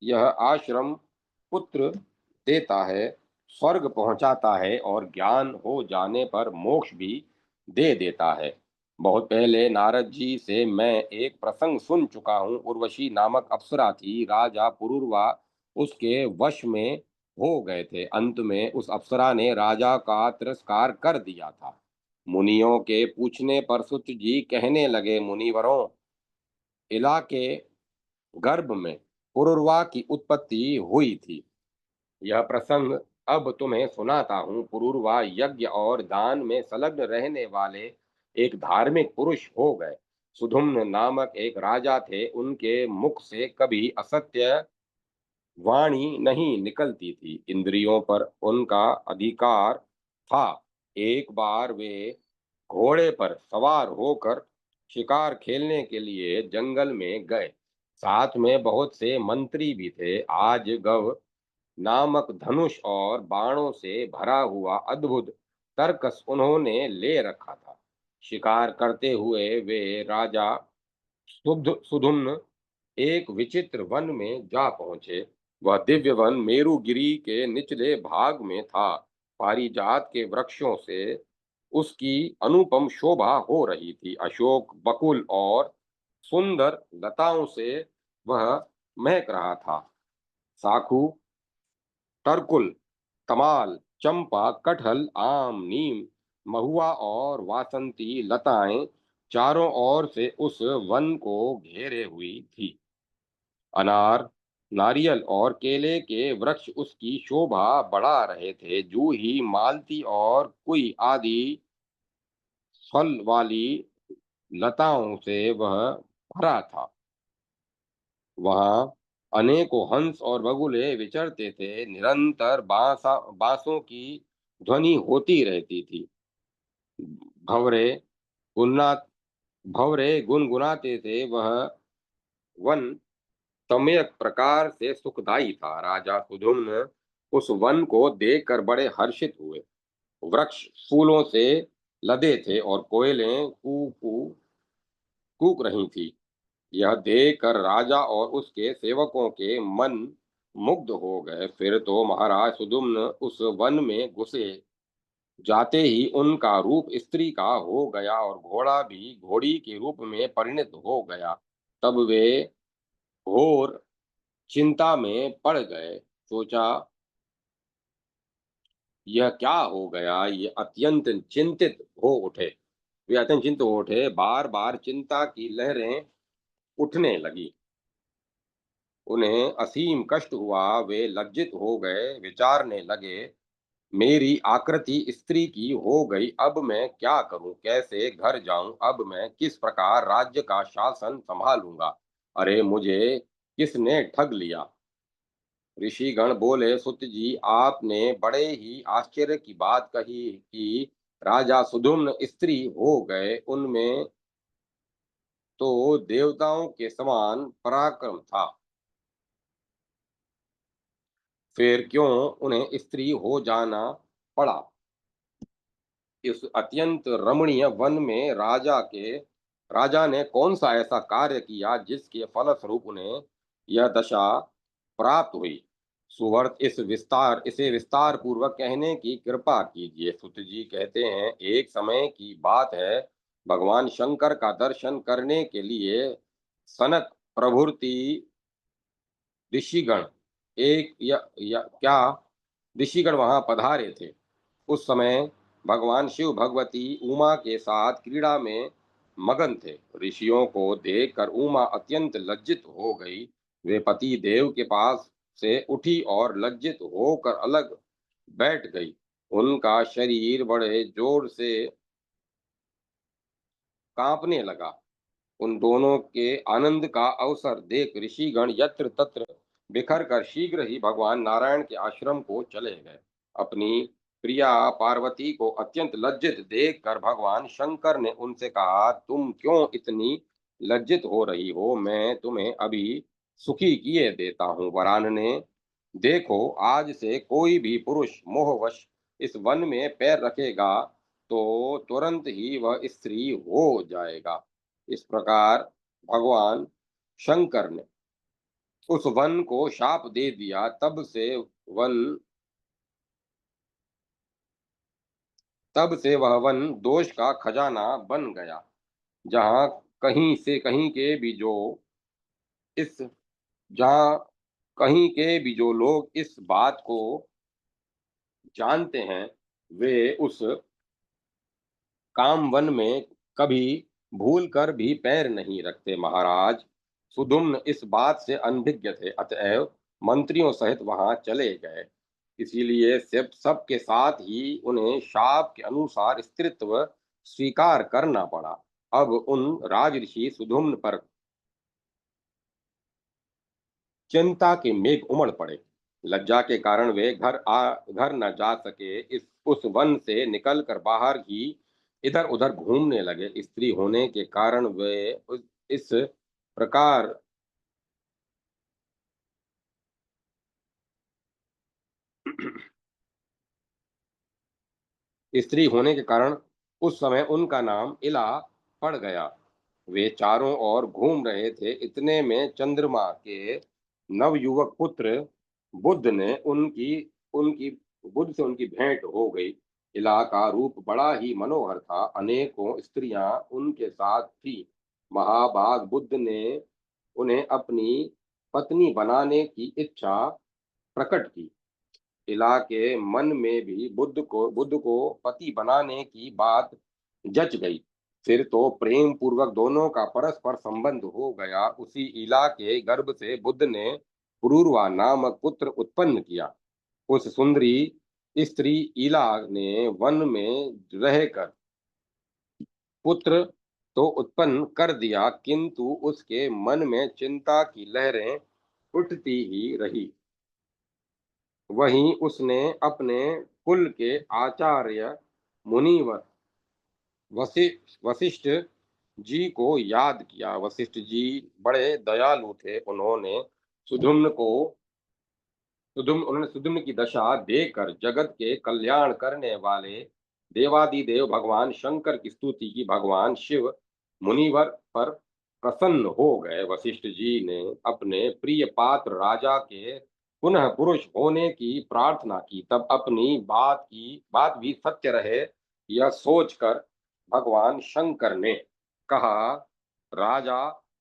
यह आश्रम पुत्र देता है, स्वर्ग पहुंचाता है और ज्ञान हो जाने पर मोक्ष भी दे देता है। बहुत पहले नारद जी से मैं एक प्रसंग सुन चुका हूँ। उर्वशी नामक अप्सरा थी। राजा पुरुरवा उसके वश में हो गए थे। अंत में उस अप्सरा ने राजा का तिरस्कार कर दिया था। मुनियों के पूछने पर सुत जी कहने लगे, मुनिवरों, इला के गर्भ में पुरुरवा की उत्पत्ति हुई थी। यह प्रसंग अब तुम्हें सुनाता हूँ। पुरुरवा यज्ञ और दान में संलग्न रहने वाले एक धार्मिक पुरुष हो गए। सुधुम्न नामक एक राजा थे। उनके मुख से कभी असत्य वाणी नहीं निकलती थी। इंद्रियों पर उनका अधिकार था। एक बार वे घोड़े पर सवार होकर शिकार खेलने के लिए जंगल में गए। साथ में बहुत से मंत्री भी थे। आज गव नामक धनुष और बाणों से भरा हुआ अद्भुत तरकस उन्होंने ले रखा था। शिकार करते हुए वे राजा सुधुम्न एक विचित्र वन में जा पहुंचे। वह दिव्य वन मेरुगिरी के निचले भाग में था। पारिजात के वृक्षों से उसकी अनुपम शोभा हो रही थी। अशोक, बकुल और सुंदर लताओं से वह महक रहा था। साखू, तरकुल, तमाल, चंपा, कटहल, आम, नीम, महुआ और वासंती लताएं चारों ओर से उस वन को घेरे हुई थी। अनार, नारियल और केले के वृक्ष उसकी शोभा बढ़ा रहे थे। जूही, मालती और कुई आदि फल वाली लताओं से वह भरा था। वहां अनेकों हंस और बगुले विचरते थे। निरंतर बांसों की ध्वनि होती रहती थी। भंवरे गुनना भंवरे गुनगुनाते थे। वह वन सम्यक प्रकार से सुखदायी था। राजा सुधुम्न उस वन को देखकर बड़े हर्षित हुए। वृक्ष फूलों से लदे थे और कोयलें कू कू कूक रही थी। यह देखकर राजा और उसके सेवकों के मन मुग्ध हो गए। फिर तो महाराज सुदुम्न उस वन में घुसे। जाते ही उनका रूप स्त्री का हो गया और घोड़ा भी घोड़ी के रूप में परिणत हो गया। तब वे घोर चिंता में पड़ गए। सोचा, यह क्या हो गया? ये अत्यंत चिंतित हो उठे। वे अत्यंत चिंतित हो उठे। बार बार चिंता की लहरें उठने लगी। उन्हें असीम कष्ट हुआ। वे लज्जित हो गए। विचारने लगे, मेरी आकृति स्त्री की हो गई। अब मैं क्या करूं? कैसे घर जाऊं? अब मैं किस प्रकार राज्य का शासन संभालूंगा? अरे, मुझे किसने ठग लिया? ऋषिगण बोले, सुत जी, आपने बड़े ही आश्चर्य की बात कही कि राजा सुधुम्न स्त्री हो गए। उनमें तो देवताओं के समान पराक्रम था। फिर क्यों उन्हें स्त्री हो जाना पड़ा? इस अत्यंत रमणीय वन में राजा ने कौन सा ऐसा कार्य किया जिसके फलस्वरूप उन्हें यह दशा प्राप्त हुई? सुवर्त इसे विस्तार पूर्वक कहने की कृपा कीजिए। सुत जी कहते हैं, एक समय की बात है। भगवान शंकर का दर्शन करने के लिए सनक प्रभृति ऋषिगण एक या क्या ऋषिगण वहां पधारे थे। उस समय भगवान शिव भगवती उमा के साथ क्रीड़ा में मगन थे। ऋषियों को देखकर उमा अत्यंत लज्जित हो गई। वे पति देव के पास से उठी और लज्जित होकर अलग बैठ गई। उनका शरीर बड़े जोर से कांपने लगा। उन दोनों के आनंद का अवसर देख ऋषिगण यत्र तत्र बिखर कर शीघ्र ही भगवान नारायण के आश्रम को चले गए। अपनी प्रिया पार्वती को अत्यंत लज्जित देखकर भगवान शंकर ने उनसे कहा, तुम क्यों इतनी लज्जित हो रही हो? मैं तुम्हें अभी सुखी किए देता हूँ। वरानने, देखो, आज से कोई भी पुरुष मोहवश इस वन में पैर रखेगा तो तुरंत ही वह स्त्री हो जाएगा। इस प्रकार भगवान शंकर ने उस वन को शाप दे दिया। वन तब से वह वन दोष का खजाना बन गया। जहाँ कहीं से कहीं के भी जो इस जहाँ कहीं के भी जो लोग इस बात को जानते हैं, वे उस काम वन में कभी भूल कर भी पैर नहीं रखते। महाराज सुधुम्न इस बात से अनभिज्ञ थे, अतएव मंत्रियों सहित वहां चले गए। इसीलिए सबके साथ ही उन्हें शाप के अनुसार स्त्रीत्व स्वीकार करना पड़ा। अब उन राजऋषि सुधुम्न पर चिंता के मेघ उमड़ पड़े। लज्जा के कारण वे घर न जा सके। इस उस वन से निकलकर बाहर ही इधर उधर घूमने लगे। स्त्री होने के कारण वे इस प्रकार स्त्री होने के कारण उस समय उनका नाम इला पड़ गया। वे चारों ओर घूम रहे थे। इतने में चंद्रमा के नवयुवक पुत्र बुद्ध ने उनकी उनकी बुद्ध से उनकी भेंट हो गई। इला का रूप बड़ा ही मनोहर था। अनेकों स्त्रियां उनके साथ थी। महाभाग बुद्ध ने उन्हें अपनी पत्नी बनाने की इच्छा प्रकट की। इला के मन में भी बुद्ध को पति बनाने की बात जच गई। फिर तो प्रेम पूर्वक दोनों का परस्पर संबंध हो गया। उसी इला के गर्भ से बुद्ध ने पुरूरवा नामक पुत्र उत्पन्न किया। उस सुंदरी स्त्री इला ने वन में रहकर पुत्र तो उत्पन्न कर दिया, किंतु उसके मन में चिंता की लहरें उठती ही रही। वहीं उसने अपने कुल के आचार्य मुनिवर वशिष्ठ जी को याद किया। वशिष्ठ जी बड़े दयालु थे। उन्होंने सुधुम्न की दशा देखकर जगत के कल्याण करने वाले देवादिदेव भगवान शंकर की स्तुति की। भगवान शिव मुनिवर पर प्रसन्न हो गए। वशिष्ठ जी ने अपने प्रिय पात्र राजा के पुनः पुरुष होने की प्रार्थना की। तब अपनी बात भी सत्य रहे, यह सोचकर भगवान शंकर ने कहा, राजा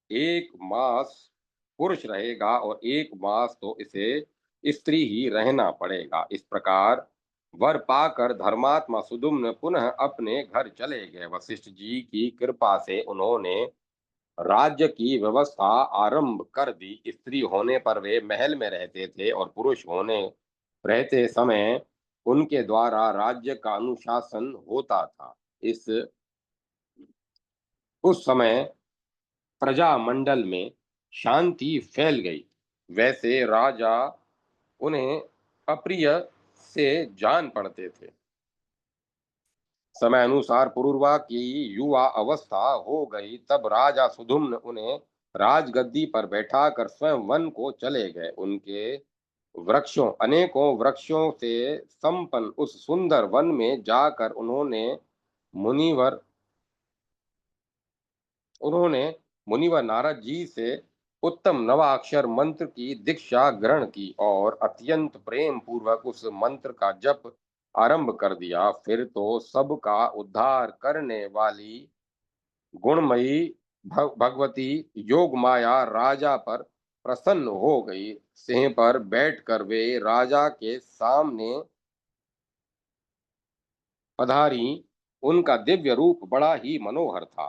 1 मास पुरुष रहेगा और 1 मास तो इसे स्त्री ही रहना पड़ेगा। इस प्रकार वर पाकर धर्मात्मा सुदुम्न पुनः अपने घर चले गए। वशिष्ठ जी की कृपा से उन्होंने राज्य की व्यवस्था आरंभ कर दी। स्त्री होने पर वे महल में रहते थे और पुरुष होने रहते समय उनके द्वारा राज्य का अनुशासन होता था। इस उस समय प्रजामंडल में शांति फैल गई। वैसे राजा उन्हें अप्रिय से जान पड़ते थे। समय अनुसार पुरुरवा की युवा अवस्था हो गई। तब राजा सुधुम्न उन्हें राजगद्दी पर बैठाकर स्वयं वन को चले गए। उनके अनेकों वृक्षों से संपन्न उस सुंदर वन में जाकर मुनिवर उन्होंने मुनिवर नारद जी से उत्तम नवाक्षर मंत्र की दीक्षा ग्रहण की और अत्यंत प्रेम पूर्वक उस मंत्र का जप आरंभ कर दिया। फिर तो सबका उद्धार करने वाली गुणमयी भगवती योग माया राजा पर प्रसन्न हो गई। सिंह पर बैठकर वे राजा के सामने पधारी। उनका दिव्य रूप बड़ा ही मनोहर था।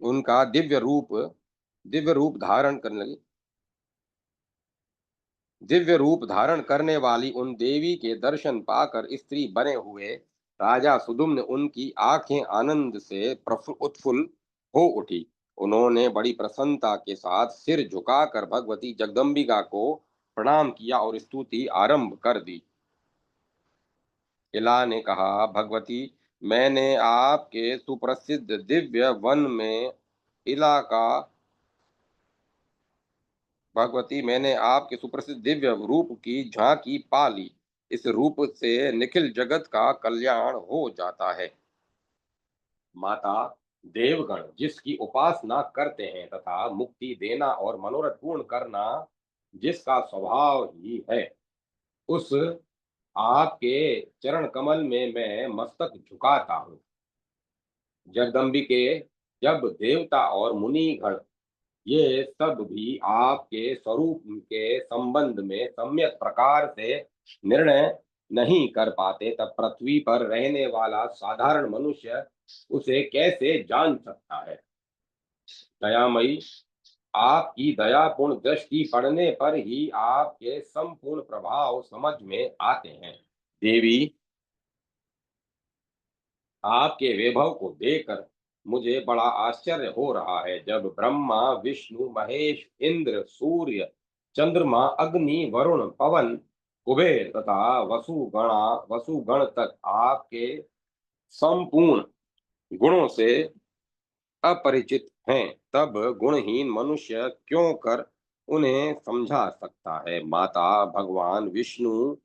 उनका दिव्य रूप दिव्य रूप धारण करने लगी। दिव्य रूप धारण करने वाली उन देवी के दर्शन पाकर स्त्री बने हुए राजा सुदुम्न, उनकी आंखें आनंद से उत्फुल्ल हो उठी। उन्होंने बड़ी प्रसन्नता के साथ सिर झुकाकर भगवती जगदम्बिका को प्रणाम किया और स्तुति आरंभ कर दी। इला ने कहा, भगवती, मैंने आपके सुप्रसिद्ध दिव्य वन में इला का भगवती, मैंने आपके सुप्रसिद्ध दिव्य रूप की झांकी पा ली। इस रूप से निखिल जगत का कल्याण हो जाता है। माता, देवगण जिसकी उपासना करते हैं तथा मुक्ति देना और मनोरथ पूर्ण करना जिसका स्वभाव ही है, उस आपके चरण कमल में मैं मस्तक झुकाता हूँ। जगदम्बिके, जब देवता और मुनिगण ये सब भी आपके स्वरूप के संबंध में सम्यक प्रकार से निर्णय नहीं कर पाते, तब पृथ्वी पर रहने वाला साधारण मनुष्य उसे कैसे जान सकता है। दयामयी, आपकी दयापूर्ण दृष्टि पड़ने पर ही आपके संपूर्ण प्रभाव समझ में आते हैं। देवी, आपके वैभव को देखकर मुझे बड़ा आश्चर्य हो रहा है। जब ब्रह्मा, विष्णु, महेश, इंद्र, सूर्य, चंद्रमा, अग्नि, वरुण, पवन, कुबेर तथा वसुगण तक आपके संपूर्ण गुणों से अपरिचित हैं, तब गुणहीन मनुष्य क्यों कर उन्हें समझा सकता है। माता, भगवान विष्णु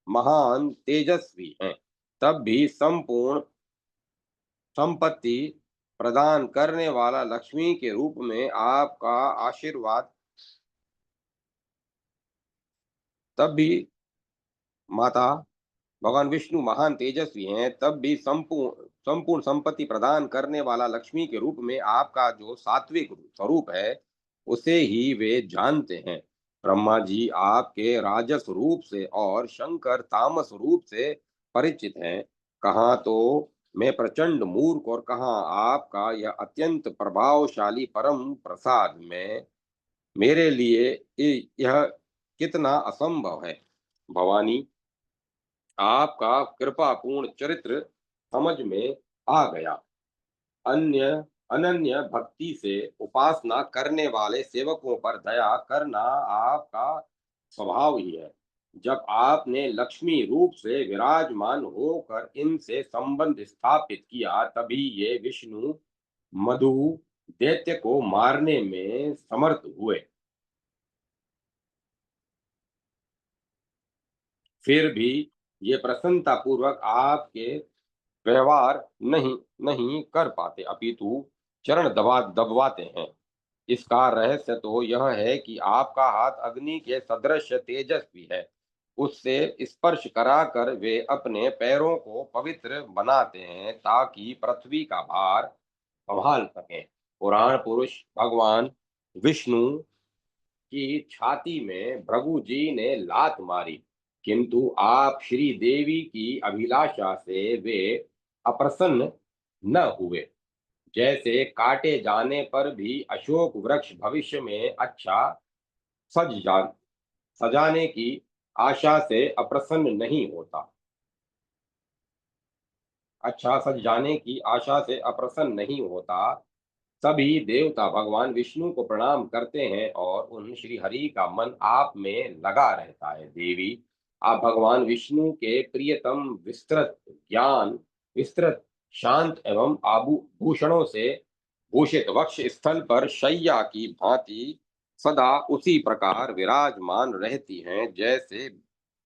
महान तेजस्वी हैं, तब भी संपूर्ण संपत्ति प्रदान करने वाला लक्ष्मी के रूप में आपका आशीर्वाद, तब भी माता, भगवान विष्णु महान तेजस्वी हैं, तब भी संपूर्ण संपूर्ण संपत्ति प्रदान करने वाला लक्ष्मी के रूप में आपका जो सात्विक स्वरूप है, उसे ही वे जानते हैं। ब्रह्मा जी आपके राजस रूप से और शंकर तामस रूप से परिचित हैं। कहाँ तो मैं प्रचंड मूर्ख और कहाँ आपका यह अत्यंत प्रभावशाली परम प्रसाद में मेरे लिए यह कितना असंभव है। भवानी, आपका कृपापूर्ण चरित्र समझ में आ गया। अन्य अनन्य भक्ति से उपासना करने वाले सेवकों पर दया करना आपका स्वभाव ही है। जब आपने लक्ष्मी रूप से विराजमान होकर इनसे संबंध स्थापित किया, तभी ये विष्णु मधु दैत्य को मारने में समर्थ हुए। फिर भी ये प्रसन्नता पूर्वक आपके व्यवहार नहीं नहीं कर पाते, अपितु चरण दबवाते हैं। इसका रहस्य तो यह है कि आपका हाथ अग्नि के सदृश तेजस्वी है। उससे स्पर्श कराकर वे अपने पैरों को पवित्र बनाते हैं ताकि पृथ्वी का भार संभाल सकें। पुराण पुरुष भगवान विष्णु की छाती में भृगु जी ने लात मारी, किंतु आप श्री देवी की अभिलाषा से वे अप्रसन्न न हुए। जैसे काटे जाने पर भी अशोक वृक्ष भविष्य में अच्छा सज जा सजाने की आशा से अप्रसन्न नहीं होता, अच्छा सज जाने की आशा से अप्रसन्न नहीं होता, सभी देवता भगवान विष्णु को प्रणाम करते हैं और उन श्री हरि का मन आप में लगा रहता है। देवी, आप भगवान विष्णु के प्रियतम विस्तृत शांत एवं आभूषणों से भूषित वक्ष स्थल पर शैया की भांति सदा उसी प्रकार विराजमान रहती हैं, जैसे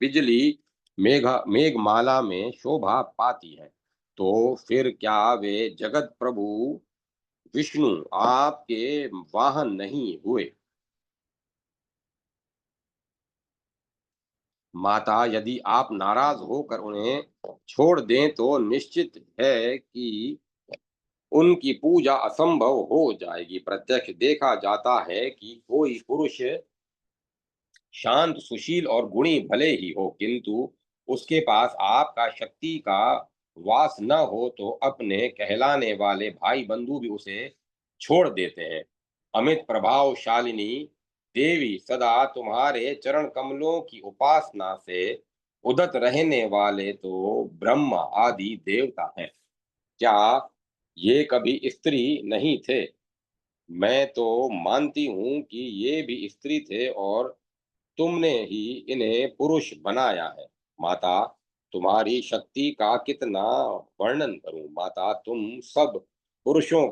बिजली मेघमाला में शोभा पाती है। तो फिर क्या वे जगत प्रभु विष्णु आपके वाहन नहीं हुए। माता, यदि आप नाराज होकर उन्हें छोड़ दें तो निश्चित है कि उनकी पूजा असंभव हो जाएगी। प्रत्यक्ष देखा जाता है कि कोई पुरुष शांत, सुशील और गुणी भले ही हो, किंतु उसके पास आपका शक्ति का वास न हो तो अपने कहलाने वाले भाई बंधु भी उसे छोड़ देते हैं। अमित प्रभावशालिनी देवी, सदा तुम्हारे चरण कमलों की उपासना से उदत रहने वाले तो ब्रह्मा आदि देवता हैं। क्या ये कभी स्त्री नहीं थे? मैं तो मानती हूँ कि ये भी स्त्री थे और तुमने ही इन्हें पुरुष बनाया है। माता, तुम्हारी शक्ति का कितना वर्णन करूं। माता, तुम सब पुरुषों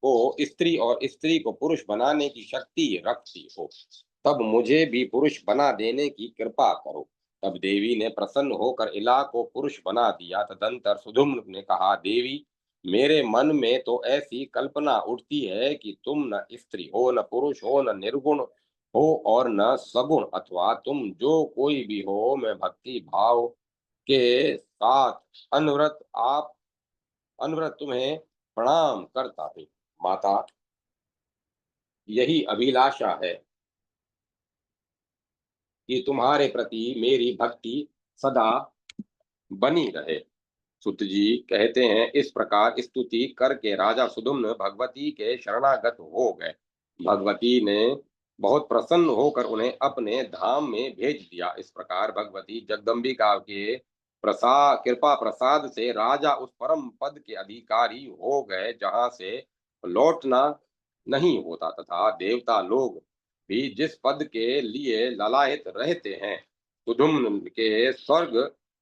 को स्त्री और स्त्री को पुरुष बनाने की शक्ति रखती हो, तब मुझे भी पुरुष बना देने की कृपा करो। तब देवी ने प्रसन्न होकर इला को पुरुष बना दिया। तदंतर सुधुम्न ने कहा, देवी, मेरे मन में तो ऐसी कल्पना उठती है कि तुम न स्त्री हो, न पुरुष हो, न निर्गुण हो और न सगुण, अथवा तुम जो कोई भी हो। मैं भक्ति भाव के साथ अनवरत तुम्हें प्रणाम करता हूँ। माता, यही अभिलाषा है कि तुम्हारे प्रति मेरी भक्ति सदा बनी रहे। सुत जी कहते हैं, इस प्रकार स्तुति करके राजा सुदुम्न भगवती के शरणागत हो गए। भगवती ने बहुत प्रसन्न होकर उन्हें अपने धाम में भेज दिया। इस प्रकार भगवती जगदम्बिका के कृपा प्रसाद से राजा उस परम पद के अधिकारी हो गए जहां से लौटना नहीं होता, तथा देवता लोग भी जिस पद के लिए ललायत रहते हैं। सुधुम्न के स्वर्ग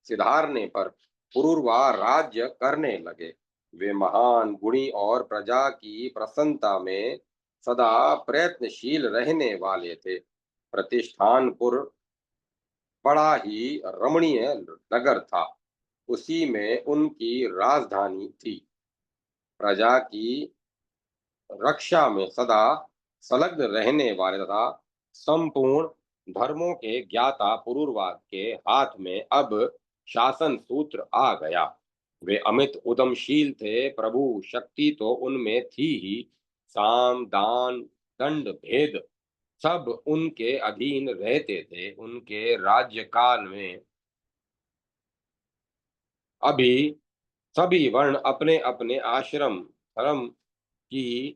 सिधारने पर पुरूरवा राज्य करने लगे। वे महान गुणी और प्रजा की प्रसन्नता में सदा प्रयत्नशील रहने वाले थे। प्रतिष्ठानपुर बड़ा ही रमणीय नगर था। उसी में उनकी राजधानी थी। प्रजा की रक्षा में सदा संलग्न रहने वाले तथा संपूर्ण धर्मों के ज्ञाता पुरूरवा के हाथ में अब शासन सूत्र आ गया। वे अमित उद्यमशील थे। प्रभु शक्ति तो उनमें थी ही। साम दान दंड भेद सब उनके अधीन रहते थे। उनके राज्यकाल में अभी सभी वर्ण अपने अपने आश्रम धर्म की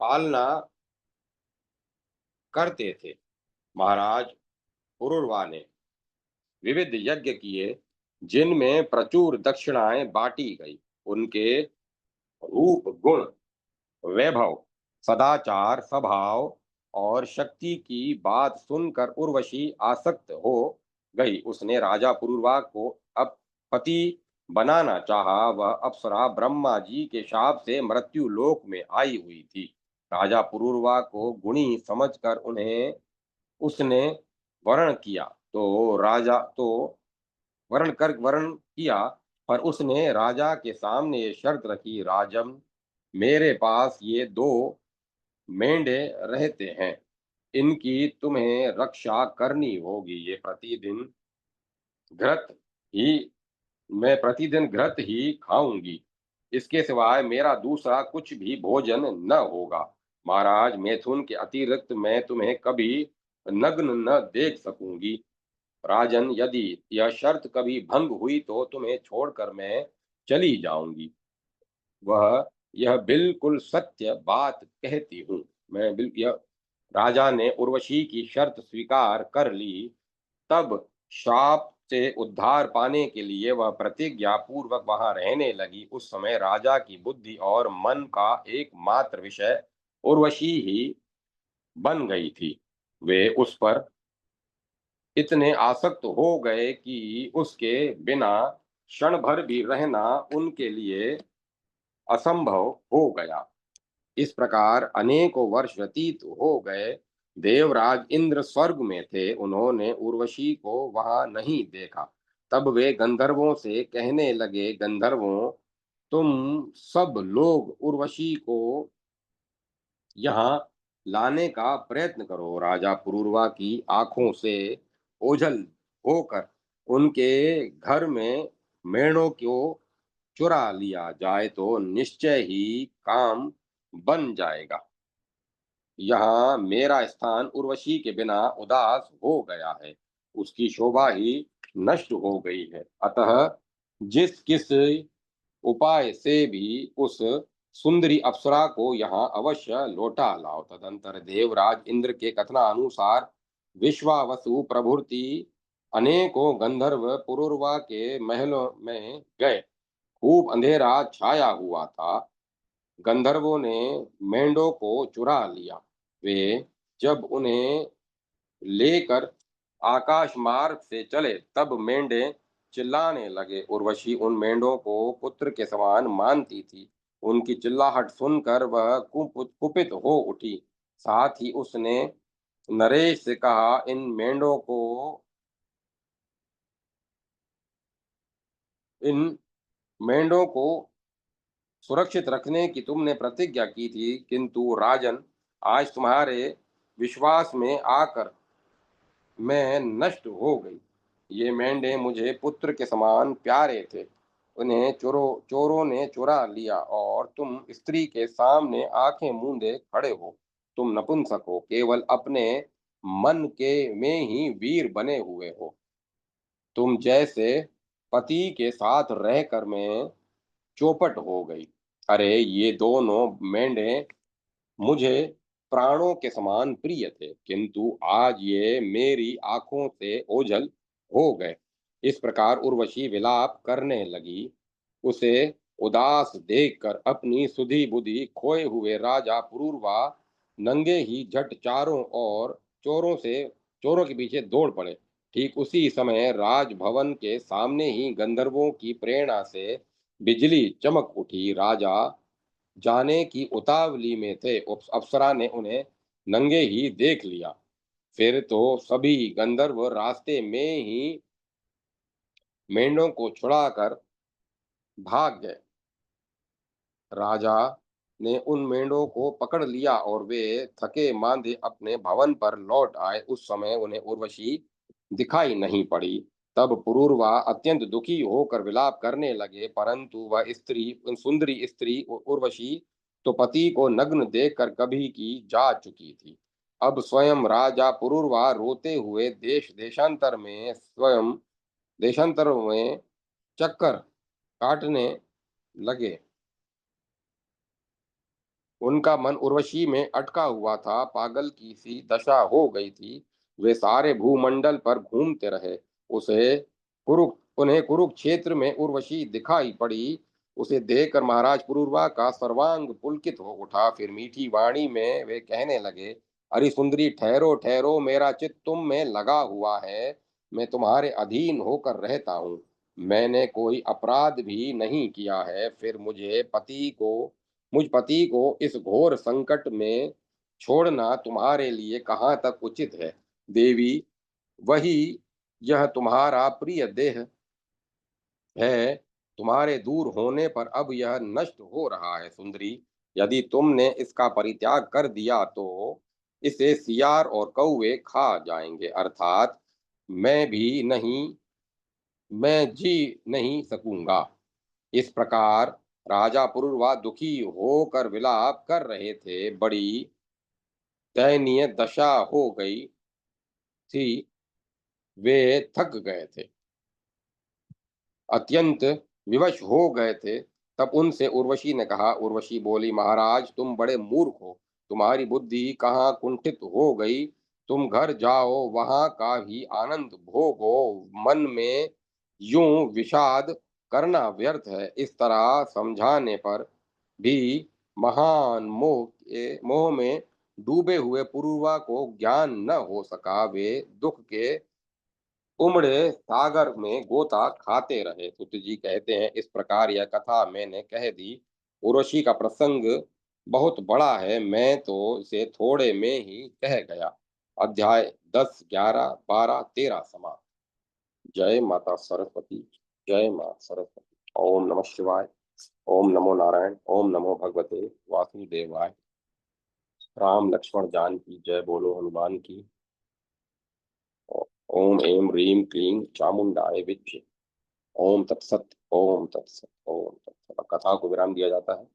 पालना करते थे। महाराज पुरुरवा ने विविध यज्ञ किए, जिनमें प्रचुर दक्षिणाएं बांटी गई। उनके रूप गुण वैभव सदाचार स्वभाव और शक्ति की बात सुनकर उर्वशी आसक्त हो गई। उसने राजा पुरुरवा को अब पति बनाना चाहा। वह अप्सरा ब्रह्मा जी के शाप से मृत्यु लोक में आई हुई थी। राजा पुरुरवा को गुणी समझकर उन्हें उसने वर्ण किया तो राजा तो वर्ण किया, पर उसने राजा के सामने ये शर्त रखी, राजन, मेरे पास ये दो मेंढे रहते हैं, इनकी तुम्हें रक्षा करनी होगी। ये प्रतिदिन घृत ही मैं प्रतिदिन घृत ही खाऊंगी। इसके सिवाय मेरा दूसरा कुछ भी भोजन न होगा। महाराज, मैथुन के अतिरिक्त मैं तुम्हें कभी नग्न न देख सकूंगी। राजन, यदि यह शर्त कभी भंग हुई तो तुम्हें छोड़कर मैं चली जाऊंगी। वह यह बिल्कुल सत्य बात कहती हूँ। मैं बिल यह राजा ने उर्वशी की शर्त स्वीकार कर ली। तब शाप से उद्धार पाने के लिए वह प्रतिज्ञा पूर्वक वहां रहने लगी। उस समय राजा की बुद्धि और मन का एकमात्र विषय उर्वशी ही बन गई थी। वे उस पर इतने आसक्त हो गए कि उसके बिना क्षण भर भी रहना उनके लिए असंभव हो गया। इस प्रकार अनेकों वर्ष व्यतीत हो गए। देवराज इंद्र स्वर्ग में थे। उन्होंने उर्वशी को वहां नहीं देखा। तब वे गंधर्वों से कहने लगे, गंधर्वों, तुम सब लोग उर्वशी को यहाँ लाने का प्रयत्न करो। राजा पुरूरवा की आंखों से ओझल होकर उनके घर में मेढ़ों को चुरा लिया जाए तो निश्चय ही काम बन जाएगा। यहाँ मेरा स्थान उर्वशी के बिना उदास हो गया है। उसकी शोभा ही नष्ट हो गई है। अतः जिस किस उपाय से भी उस सुंदरी अप्सरा को यहाँ अवश्य लौटा लाओ। तदंतर देवराज इंद्र के कथनानुसार विश्वावसु प्रभृति अनेकों गंधर्व पुरुरवा के महलों में गए। खूब अंधेरा छाया हुआ था। गंधर्वों ने मेंढों को चुरा लिया। वे जब उन्हें लेकर आकाश मार्ग से चले तब मेंढे चिल्लाने लगे। उर्वशी उन मेंढों को पुत्र के समान मानती थी। उनकी चिल्लाहट सुनकर वह कुपित हो उठी। साथ ही उसने नरेश से कहा, इन मेंढों को सुरक्षित रखने की तुमने प्रतिज्ञा की थी, किंतु राजन आज तुम्हारे विश्वास में आकर मैं नष्ट हो गई। ये मेंढे मुझे पुत्र के समान प्यारे थे। उन्हें चोरों ने चुरा लिया और तुम स्त्री के सामने आंखें मूंदे खड़े हो। तुम नपुंसक हो, केवल अपने मन के में ही वीर बने हुए हो। तुम जैसे पति के साथ रहकर मैं चौपट हो गई। अरे ये दोनों मेंढे मुझे प्राणों के समान प्रिय थे, किंतु आज ये मेरी आंखों से ओझल हो गए। इस प्रकार उर्वशी विलाप करने लगी। उसे उदास देखकर अपनी सुधी बुद्धि खोए हुए राजा पुरूरवा नंगे ही झट चारों ओर चोरों के पीछे दौड़ पड़े। ठीक उसी समय राजभवन के सामने ही गंधर्वों की प्रेरणा से बिजली चमक उठी। राजा जाने की उतावली में थे। अप्सरा ने उन्हें नंगे ही देख लिया। फिर तो सभी गंधर्व रास्ते में ही मेंढों को छुड़ाकर भाग गए। राजा ने उन मेंढों को पकड़ लिया और वे थके मांदे अपने भवन पर लौट आए। उस समय उन्हें उर्वशी दिखाई नहीं पड़ी। तब पुरूरवा अत्यंत दुखी होकर विलाप करने लगे, परंतु वह सुंदरी स्त्री उर्वशी तो पति को नग्न देखकर कभी की जा चुकी थी। अब स्वयं राजा पुरूरवा रोते हुए देशांतर में चक्कर काटने लगे। उनका मन उर्वशी में अटका हुआ था। पागल की सी दशा हो गई थी। वे सारे भूमंडल पर घूमते रहे। उसे कुरु उन्हें कुरुक्षेत्र में उर्वशी दिखाई पड़ी। उसे देखकर महाराज पुरूरवा का सर्वांग पुलकित हो उठा। फिर मीठी वाणी में वे कहने लगे, अरे सुंदरी, ठहरो ठहरो, मेरा चित्त तुम में लगा हुआ है। मैं तुम्हारे अधीन होकर रहता हूँ। मैंने कोई अपराध भी नहीं किया है। फिर मुझ पति को इस घोर संकट में छोड़ना तुम्हारे लिए कहाँ तक उचित है। देवी, वही यह तुम्हारा प्रिय देह है। तुम्हारे दूर होने पर अब यह नष्ट हो रहा है। सुंदरी, यदि तुमने इसका परित्याग कर दिया तो इसे सियार और कौवे खा जाएंगे, अर्थात मैं भी नहीं मैं जी नहीं सकूंगा। इस प्रकार राजा पुरुरवा दुखी होकर विलाप कर रहे थे। बड़ी दयनीय दशा हो गई थी। वे थक गए थे, अत्यंत विवश हो गए थे। तब उनसे उर्वशी ने कहा। उर्वशी बोली, महाराज तुम बड़े मूर्ख हो। तुम्हारी बुद्धि कहाँ कुंठित हो गई। तुम घर जाओ, वहां का ही आनंद भोगो। मन में यूं विषाद करना व्यर्थ है। इस तरह समझाने पर भी महान मोह में डूबे हुए पुरुरवा को ज्ञान न हो सका। वे दुख के उमड़े सागर में गोता खाते रहे। सुत जी कहते हैं, इस प्रकार यह कथा मैंने कह दी। उर्वशी का प्रसंग बहुत बड़ा है, मैं तो इसे थोड़े में ही कह गया। अध्याय 10, 11, 12, 13 समाप्त। जय माता सरस्वती। जय मां सरस्वती। ओम नमः शिवाय। ओम नमो नारायण। ओम नमो भगवते वासुदेवाय। राम लक्ष्मण जान की जय बोलो हनुमान की। ओम ऐं ह्रीं क्लीं चामुंडाय विद्महे। ओम तत्सत। ओम तत्सत। ओम तत्सत। अब कथा को विराम दिया जाता है।